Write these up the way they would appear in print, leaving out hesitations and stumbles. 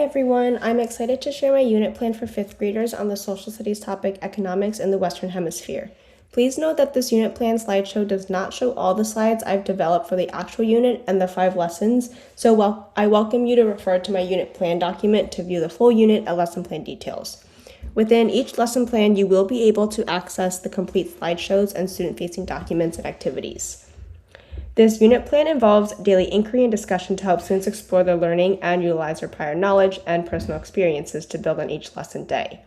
everyone, I'm excited to share my unit plan for 5th graders on the social studies topic Economics in the Western Hemisphere. Please note that this unit plan slideshow does not show all the slides I've developed for the actual unit and the 5 lessons, so I welcome you to refer to my unit plan document to view the full unit and lesson plan details. Within each lesson plan, you will be able to access the complete slideshows and student-facing documents and activities. This unit plan involves daily inquiry and discussion to help students explore their learning and utilize their prior knowledge and personal experiences to build on each lesson day.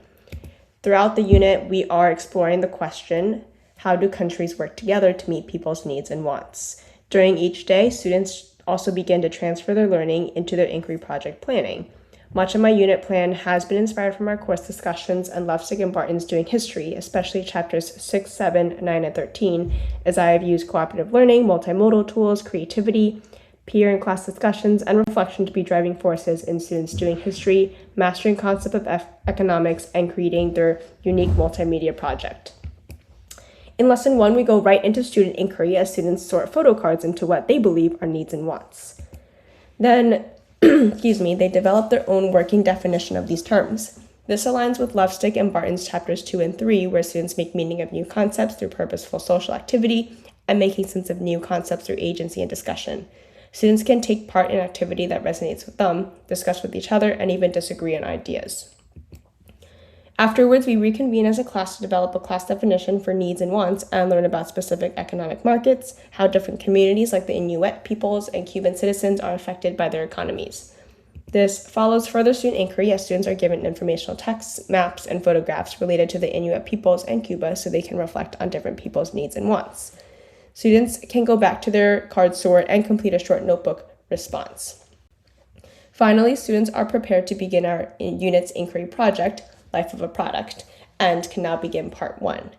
Throughout the unit, we are exploring the question, how do countries work together to meet people's needs and wants? During each day, students also begin to transfer their learning into their inquiry project planning. Much of my unit plan has been inspired from our course discussions and Lufstig and Barton's Doing History, especially chapters 6, 7, 9, and 13, as I have used cooperative learning, multimodal tools, creativity, peer and class discussions, and reflection to be driving forces in students doing history, mastering concept of economics, and creating their unique multimedia project. In lesson 1, we go right into student inquiry as students sort photo cards into what they believe are needs and wants. Then they develop their own working definition of these terms. This aligns with Lufstig and Barton's chapters 2 and 3, where students make meaning of new concepts through purposeful social activity and making sense of new concepts through agency and discussion. Students can take part in an activity that resonates with them, discuss with each other, and even disagree on ideas. Afterwards, we reconvene as a class to develop a class definition for needs and wants and learn about specific economic markets, how different communities like the Inuit peoples and Cuban citizens are affected by their economies. This follows further student inquiry as students are given informational texts, maps, and photographs related to the Inuit peoples and Cuba so they can reflect on different people's needs and wants. Students can go back to their card sort and complete a short notebook response. Finally, students are prepared to begin our unit's inquiry project, Life of a Product, and can now begin part 1.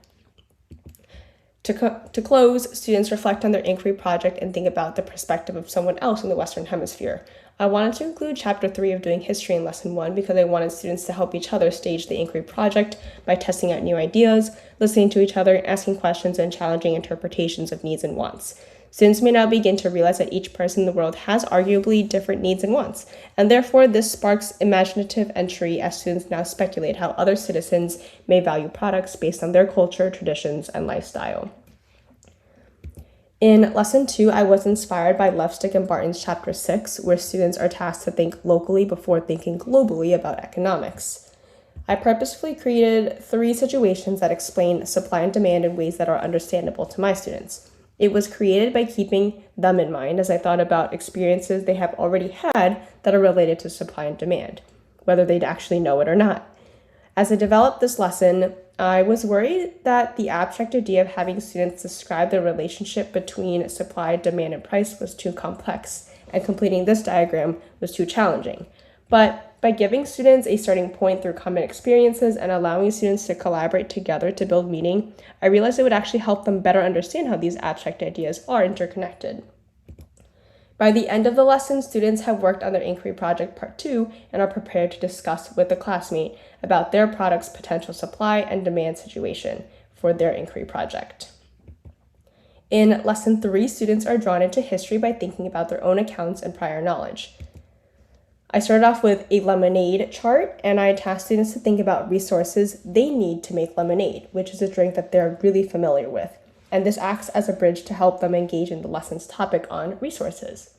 To close, students reflect on their inquiry project and think about the perspective of someone else in the Western Hemisphere. I wanted to include chapter 3 of Doing History in lesson 1 because I wanted students to help each other stage the inquiry project by testing out new ideas, listening to each other, asking questions, and challenging interpretations of needs and wants. Students may now begin to realize that each person in the world has arguably different needs and wants, and therefore this sparks imaginative entry as students now speculate how other citizens may value products based on their culture, traditions, and lifestyle. In lesson 2, I was inspired by Lufstig and Barton's chapter 6, where students are tasked to think locally before thinking globally about economics. I purposefully created 3 situations that explain supply and demand in ways that are understandable to my students. It was created by keeping them in mind as I thought about experiences they have already had that are related to supply and demand, whether they'd actually know it or not. As I developed this lesson, I was worried that the abstract idea of having students describe the relationship between supply, demand, and price was too complex, and completing this diagram was too challenging. But by giving students a starting point through common experiences and allowing students to collaborate together to build meaning, I realized it would actually help them better understand how these abstract ideas are interconnected. By the end of the lesson, students have worked on their inquiry project part 2 and are prepared to discuss with a classmate about their product's potential supply and demand situation for their inquiry project. In lesson 3, students are drawn into history by thinking about their own accounts and prior knowledge. I started off with a lemonade chart, and I tasked students to think about resources they need to make lemonade, which is a drink that they're really familiar with. And this acts as a bridge to help them engage in the lesson's topic on resources.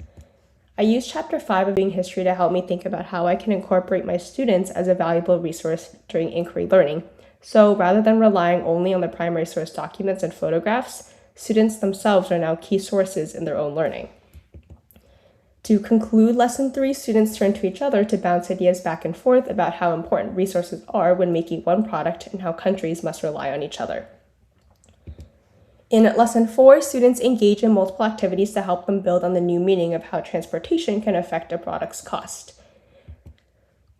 I used chapter 5 of Doing History to help me think about how I can incorporate my students as a valuable resource during inquiry learning. So rather than relying only on the primary source documents and photographs, students themselves are now key sources in their own learning. To conclude lesson 3, students turn to each other to bounce ideas back and forth about how important resources are when making one product and how countries must rely on each other. In lesson 4, students engage in multiple activities to help them build on the new meaning of how transportation can affect a product's cost.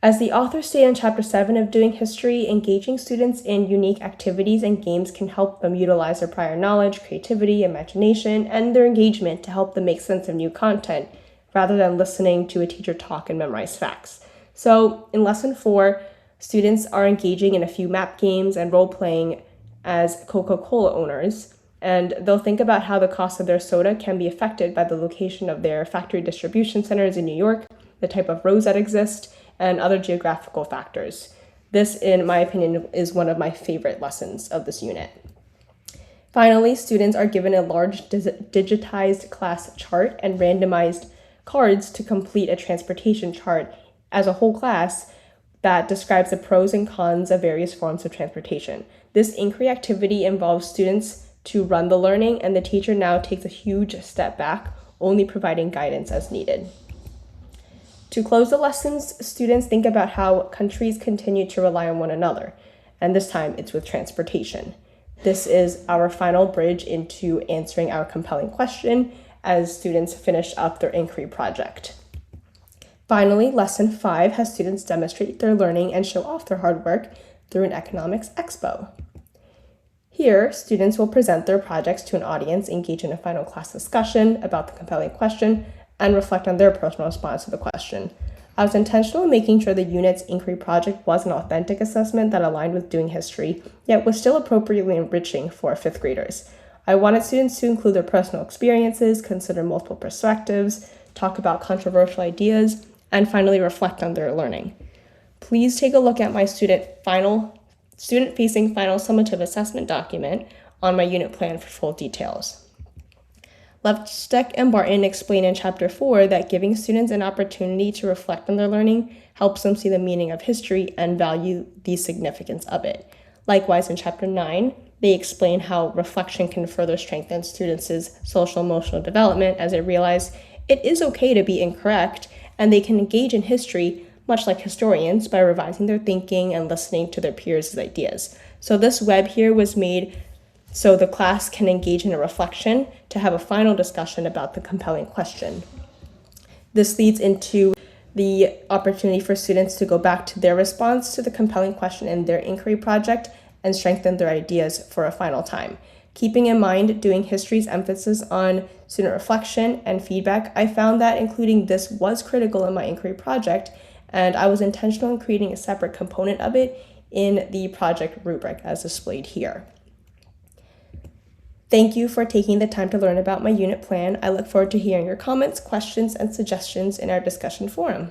As the authors state in chapter 7 of Doing History, engaging students in unique activities and games can help them utilize their prior knowledge, creativity, imagination, and their engagement to help them make sense of new content, rather than listening to a teacher talk and memorize facts. So in lesson 4, students are engaging in a few map games and role-playing as Coca-Cola owners, and they'll think about how the cost of their soda can be affected by the location of their factory distribution centers in New York, the type of roads that exist, and other geographical factors. This, in my opinion, is one of my favorite lessons of this unit. Finally, students are given a large digitized class chart and randomized cards to complete a transportation chart as a whole class that describes the pros and cons of various forms of transportation. This inquiry activity involves students to run the learning, and the teacher now takes a huge step back, only providing guidance as needed. To close the lessons, students think about how countries continue to rely on one another, and this time it's with transportation. This is our final bridge into answering our compelling question as students finish up their inquiry project. Finally, lesson 5 has students demonstrate their learning and show off their hard work through an economics expo. Here, students will present their projects to an audience, engage in a final class discussion about the compelling question, and reflect on their personal response to the question. I was intentional in making sure the unit's inquiry project was an authentic assessment that aligned with doing history, yet was still appropriately enriching for 5th graders. I wanted students to include their personal experiences, consider multiple perspectives, talk about controversial ideas, and finally reflect on their learning. Please take a look at my student-facing final summative assessment document on my unit plan for full details. Lefstick and Barton explain in Chapter 4 that giving students an opportunity to reflect on their learning helps them see the meaning of history and value the significance of it. Likewise, in Chapter 9, they explain how reflection can further strengthen students' social-emotional development as they realize it is okay to be incorrect, and they can engage in history, much like historians, by revising their thinking and listening to their peers' ideas. So this web here was made so the class can engage in a reflection to have a final discussion about the compelling question. This leads into the opportunity for students to go back to their response to the compelling question in their inquiry project and strengthen their ideas for a final time. Keeping in mind doing history's emphasis on student reflection and feedback, I found that including this was critical in my inquiry project, and I was intentional in creating a separate component of it in the project rubric as displayed here. Thank you for taking the time to learn about my unit plan. I look forward to hearing your comments, questions, and suggestions in our discussion forum.